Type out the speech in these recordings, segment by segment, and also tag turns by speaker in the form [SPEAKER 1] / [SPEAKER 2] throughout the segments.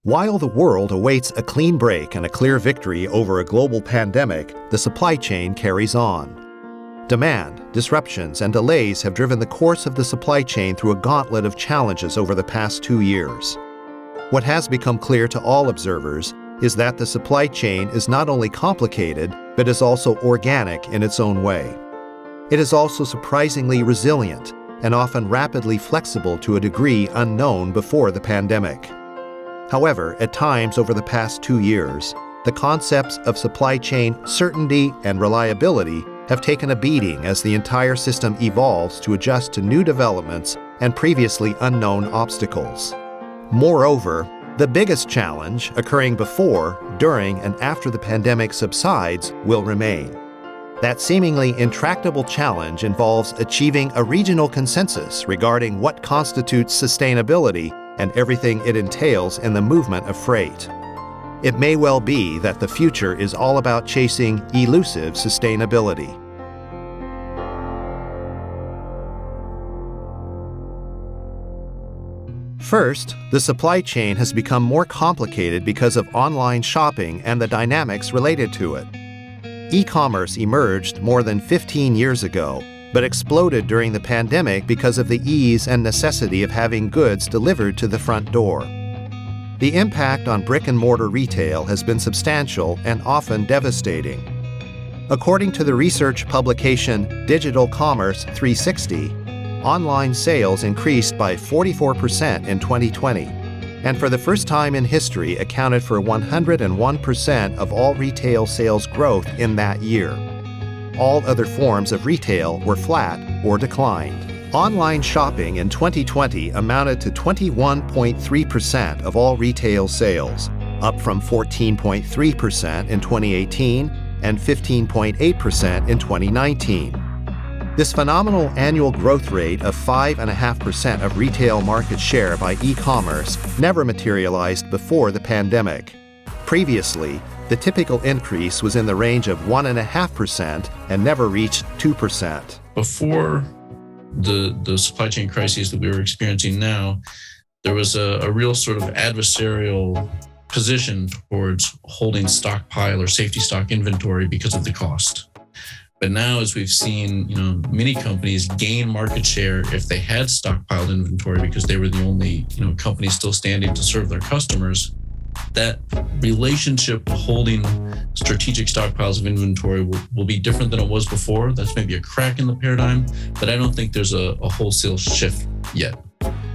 [SPEAKER 1] While the world awaits a clean break and a clear victory over a global pandemic, the supply chain carries on. Demand, disruptions, and delays have driven the course of the supply chain through a gauntlet of challenges over the past 2 years. What has become clear to all observers is that the supply chain is not only complicated, but is also organic in its own way. It is also surprisingly resilient and often rapidly flexible to a degree unknown before the pandemic. However, at times over the past 2 years, the concepts of supply chain certainty and reliability have taken a beating as the entire system evolves to adjust to new developments and previously unknown obstacles. Moreover, the biggest challenge occurring before, during, and after the pandemic subsides will remain. That seemingly intractable challenge involves achieving a regional consensus regarding what constitutes sustainability and everything it entails in the movement of freight. It may well be that the future is all about chasing elusive sustainability. First, the supply chain has become more complicated because of online shopping and the dynamics related to it. E-commerce emerged more than 15 years ago, but exploded during the pandemic because of the ease and necessity of having goods delivered to the front door. The impact on brick-and-mortar retail has been substantial and often devastating. According to the research publication Digital Commerce 360, online sales increased by 44% in 2020, and for the first time in history accounted for 101% of all retail sales growth in that year. All other forms of retail were flat or declined. Online shopping in 2020 amounted to 21.3% of all retail sales, up from 14.3% in 2018 and 15.8% in 2019. This phenomenal annual growth rate of 5.5% of retail market share by e-commerce never materialized before the pandemic. Previously, the typical increase was in the range of 1.5% and never reached 2%.
[SPEAKER 2] Before the supply chain crises that we were experiencing now, there was a real sort of adversarial position towards holding stockpile or safety stock inventory because of the cost. But now, as we've seen, many companies gain market share if they had stockpiled inventory because they were the only, company still standing to serve their customers. That relationship holding strategic stockpiles of inventory will be different than it was before. That's maybe a crack in the paradigm, but I don't think there's a wholesale shift yet.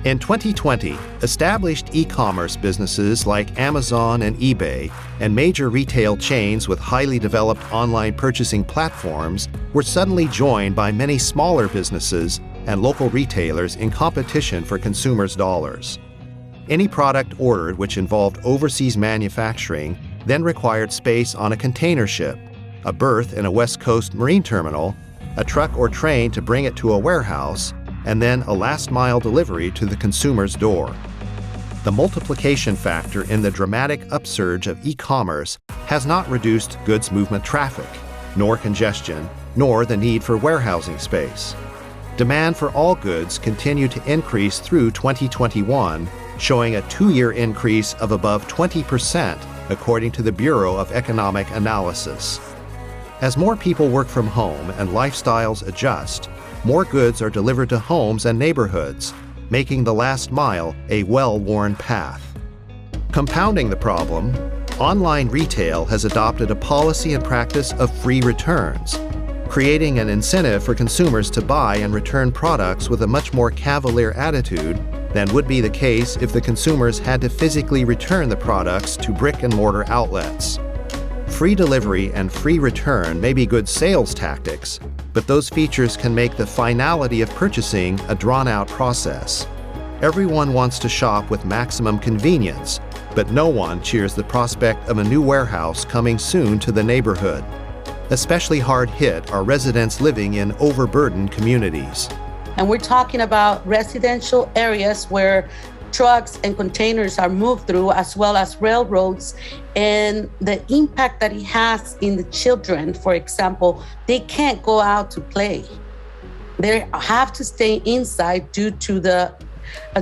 [SPEAKER 1] In 2020, established e-commerce businesses like Amazon and eBay and major retail chains with highly developed online purchasing platforms were suddenly joined by many smaller businesses and local retailers in competition for consumers' dollars. Any product ordered which involved overseas manufacturing then required space on a container ship, a berth in a West Coast marine terminal, a truck or train to bring it to a warehouse, and then a last-mile delivery to the consumer's door. The multiplication factor in the dramatic upsurge of e-commerce has not reduced goods movement traffic, nor congestion, nor the need for warehousing space. Demand for all goods continued to increase through 2021, showing a 2-year increase of above 20%, according to the Bureau of Economic Analysis. As more people work from home and lifestyles adjust, more goods are delivered to homes and neighborhoods, making the last mile a well-worn path. Compounding the problem, online retail has adopted a policy and practice of free returns, creating an incentive for consumers to buy and return products with a much more cavalier attitude than would be the case if the consumers had to physically return the products to brick-and-mortar outlets. Free delivery and free return may be good sales tactics, but those features can make the finality of purchasing a drawn-out process. Everyone wants to shop with maximum convenience, but no one cheers the prospect of a new warehouse coming soon to the neighborhood. Especially hard hit are residents living in overburdened communities.
[SPEAKER 3] And we're talking about residential areas where trucks and containers are moved through, as well as railroads, and the impact that it has in the children. For example, they can't go out to play. They have to stay inside due to the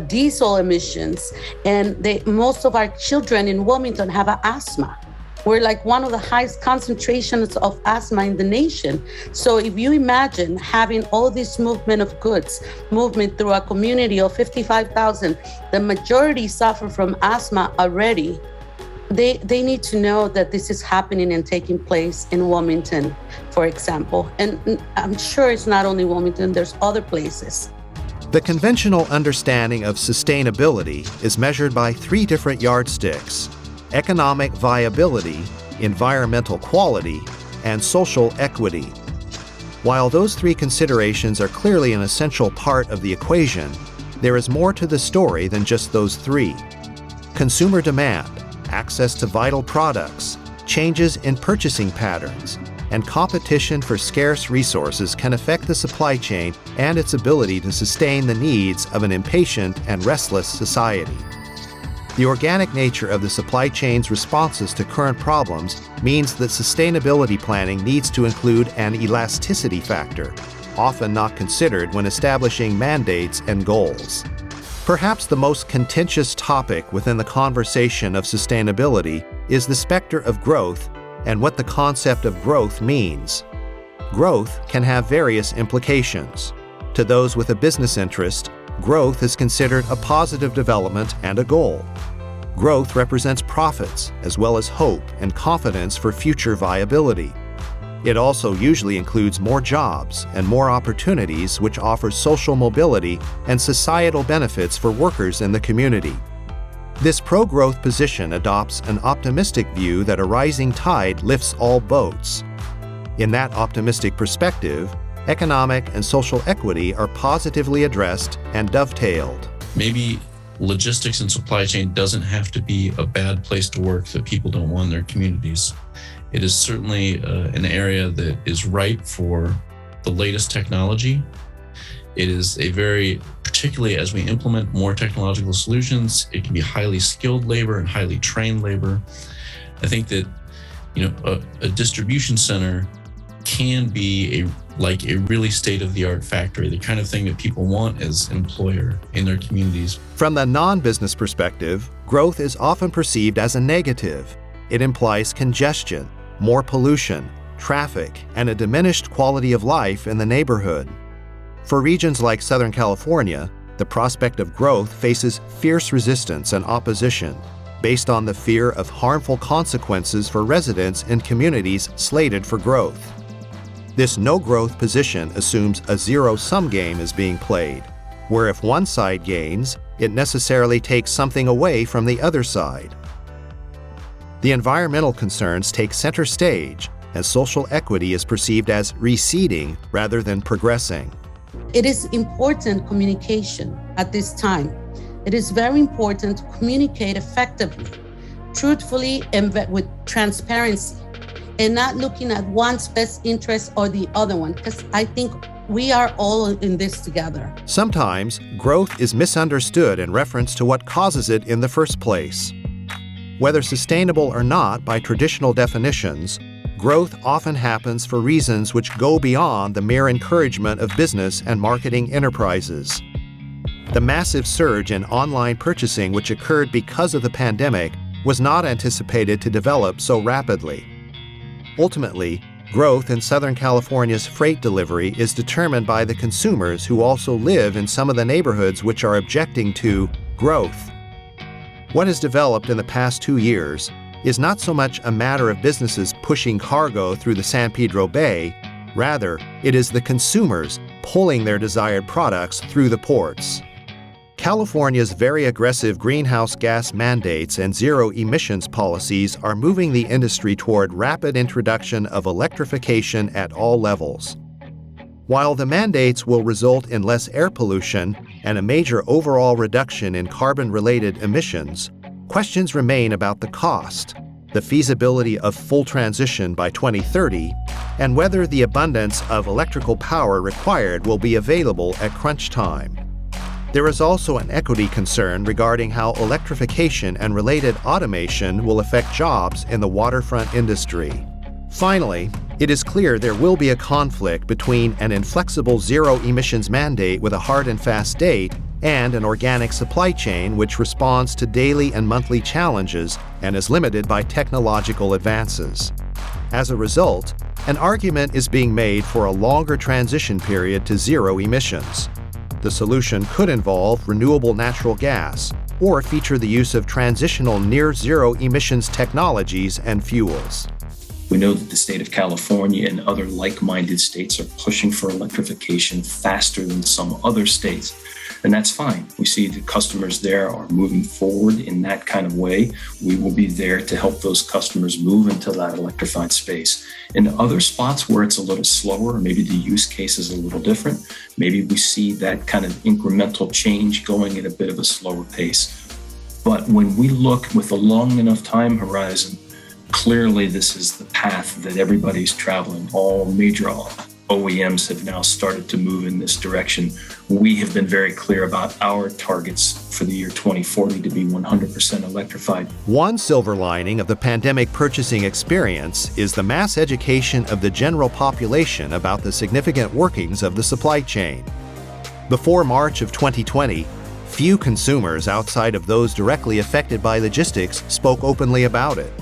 [SPEAKER 3] diesel emissions. And most of our children in Wilmington have asthma. We're like one of the highest concentrations of asthma in the nation. So if you imagine having all this movement of goods, movement through a community of 55,000, the majority suffer from asthma already. They need to know that this is happening and taking place in Wilmington, for example. And I'm sure it's not only Wilmington, there's other places.
[SPEAKER 1] The conventional understanding of sustainability is measured by 3 different yardsticks: economic viability, environmental quality, and social equity. While those 3 considerations are clearly an essential part of the equation, there is more to the story than just those 3. Consumer demand, access to vital products, changes in purchasing patterns, and competition for scarce resources can affect the supply chain and its ability to sustain the needs of an impatient and restless society. The organic nature of the supply chain's responses to current problems means that sustainability planning needs to include an elasticity factor, often not considered when establishing mandates and goals. Perhaps the most contentious topic within the conversation of sustainability is the specter of growth and what the concept of growth means. Growth can have various implications. To those with a business interest, growth is considered a positive development and a goal. Growth represents profits as well as hope and confidence for future viability. It also usually includes more jobs and more opportunities, which offers social mobility and societal benefits for workers in the community. This pro-growth position adopts an optimistic view that a rising tide lifts all boats. In that optimistic perspective, economic and social equity are positively addressed and dovetailed.
[SPEAKER 2] Maybe logistics and supply chain doesn't have to be a bad place to work that people don't want in their communities. It is certainly an area that is ripe for the latest technology. It is particularly as we implement more technological solutions, it can be highly skilled labor and highly trained labor. I think that, a distribution center can be like a really state-of-the-art factory, the kind of thing that people want as an employer in their communities.
[SPEAKER 1] From the non-business perspective, growth is often perceived as a negative. It implies congestion, more pollution, traffic, and a diminished quality of life in the neighborhood. For regions like Southern California, the prospect of growth faces fierce resistance and opposition based on the fear of harmful consequences for residents in communities slated for growth. This no-growth position assumes a zero-sum game is being played, where if one side gains, it necessarily takes something away from the other side. The environmental concerns take center stage, and social equity is perceived as receding rather than progressing.
[SPEAKER 3] It is important communication at this time. It is very important to communicate effectively, truthfully, and with transparency, and not looking at one's best interest or the other one, because I think we are all in this together.
[SPEAKER 1] Sometimes, growth is misunderstood in reference to what causes it in the first place. Whether sustainable or not by traditional definitions, growth often happens for reasons which go beyond the mere encouragement of business and marketing enterprises. The massive surge in online purchasing which occurred because of the pandemic was not anticipated to develop so rapidly. Ultimately, growth in Southern California's freight delivery is determined by the consumers who also live in some of the neighborhoods which are objecting to growth. What has developed in the past 2 years is not so much a matter of businesses pushing cargo through the San Pedro Bay. Rather, it is the consumers pulling their desired products through the ports. California's very aggressive greenhouse gas mandates and zero emissions policies are moving the industry toward rapid introduction of electrification at all levels. While the mandates will result in less air pollution and a major overall reduction in carbon-related emissions, questions remain about the cost, the feasibility of full transition by 2030, and whether the abundance of electrical power required will be available at crunch time. There is also an equity concern regarding how electrification and related automation will affect jobs in the waterfront industry. Finally, it is clear there will be a conflict between an inflexible zero emissions mandate with a hard and fast date and an organic supply chain which responds to daily and monthly challenges and is limited by technological advances. As a result, an argument is being made for a longer transition period to zero emissions. The solution could involve renewable natural gas or feature the use of transitional near-zero emissions technologies and fuels.
[SPEAKER 4] We know that the state of California and other like-minded states are pushing for electrification faster than some other states, and that's fine. We see the customers there are moving forward in that kind of way. We will be there to help those customers move into that electrified space. In other spots where it's a little slower, or maybe the use case is a little different, maybe we see that kind of incremental change going at a bit of a slower pace. But when we look with a long enough time horizon, clearly this is the path that everybody's traveling. All major OEMs have now started to move in this direction. We have been very clear about our targets for the year 2040 to be 100% electrified.
[SPEAKER 1] One silver lining of the pandemic purchasing experience is the mass education of the general population about the significant workings of the supply chain. Before March of 2020, few consumers outside of those directly affected by logistics spoke openly about it.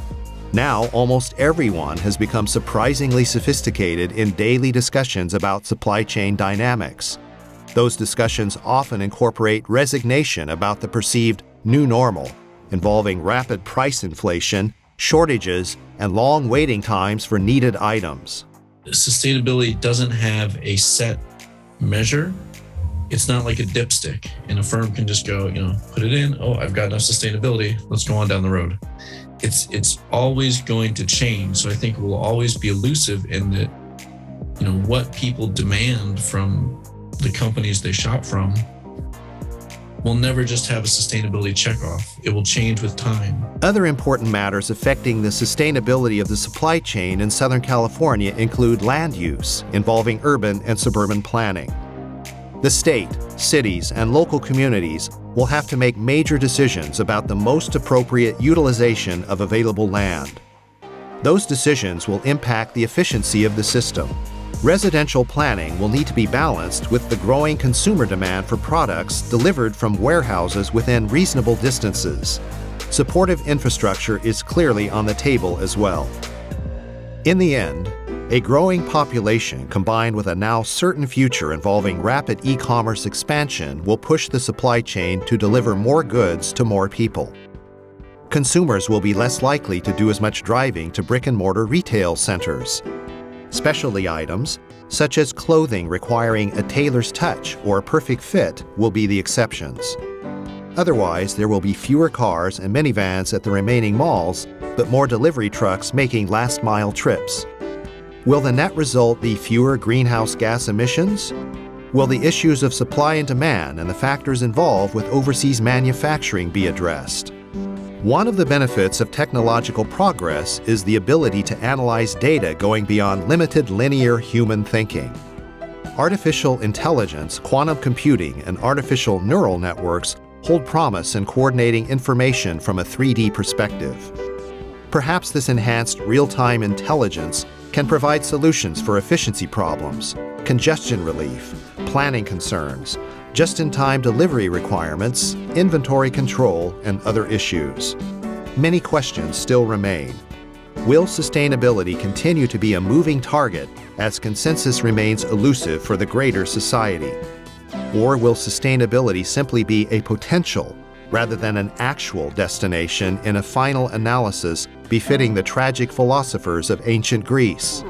[SPEAKER 1] Now, almost everyone has become surprisingly sophisticated in daily discussions about supply chain dynamics. Those discussions often incorporate resignation about the perceived new normal, involving rapid price inflation, shortages, and long waiting times for needed items.
[SPEAKER 2] Sustainability doesn't have a set measure. It's not like a dipstick, and a firm can just go, put it in. Oh, I've got enough sustainability. Let's go on down the road. It's always going to change. So I think it will always be elusive in that, what people demand from the companies they shop from will never just have a sustainability checkoff. It will change with time.
[SPEAKER 1] Other important matters affecting the sustainability of the supply chain in Southern California include land use, involving urban and suburban planning. The state, cities, and local communities will have to make major decisions about the most appropriate utilization of available land. Those decisions will impact the efficiency of the system. Residential planning will need to be balanced with the growing consumer demand for products delivered from warehouses within reasonable distances. Supportive infrastructure is clearly on the table as well. In the end, a growing population combined with a now certain future involving rapid e-commerce expansion will push the supply chain to deliver more goods to more people. Consumers will be less likely to do as much driving to brick-and-mortar retail centers. Specialty items, such as clothing requiring a tailor's touch or a perfect fit, will be the exceptions. Otherwise, there will be fewer cars and minivans at the remaining malls, but more delivery trucks making last-mile trips. Will the net result be fewer greenhouse gas emissions? Will the issues of supply and demand and the factors involved with overseas manufacturing be addressed? One of the benefits of technological progress is the ability to analyze data going beyond limited linear human thinking. Artificial intelligence, quantum computing, and artificial neural networks hold promise in coordinating information from a 3D perspective. Perhaps this enhanced real-time intelligence can provide solutions for efficiency problems, congestion relief, planning concerns, just-in-time delivery requirements, inventory control, and other issues. Many questions still remain. Will sustainability continue to be a moving target as consensus remains elusive for the greater society? Or will sustainability simply be a potential rather than an actual destination in a final analysis befitting the tragic philosophers of ancient Greece?